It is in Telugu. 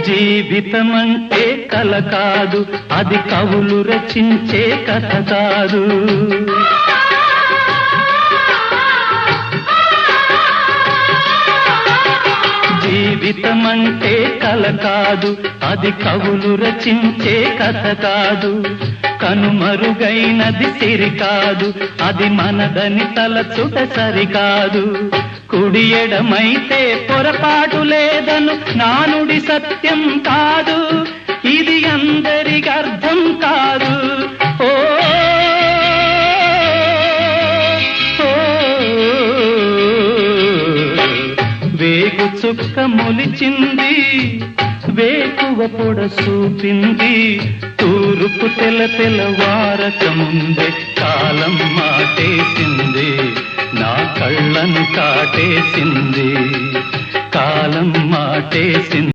జీవితమంటే కల కాదు, అది కవులు రచించే కథ కాదు. జీవితమంటే కల కాదు, అది కవులు రచించే కథ కాదు. కనుమరుగైనది సిరి కాదు, అది మనదని తలచుట సరికాదు. కుడి ఎడమైతే పొరపాటు లేదను నానుడి సత్యం కాదు, ఇది అందరికి అర్థం కాదు. ఓ వేగు చుక్క మొలిచింది, వేకువ పొడ చూపింది, తూరుపు తెల్లవారక ముందే కాలం మాటేసింది, నా కళ్ళను కాటేసింది, కాలం మాటేసింది.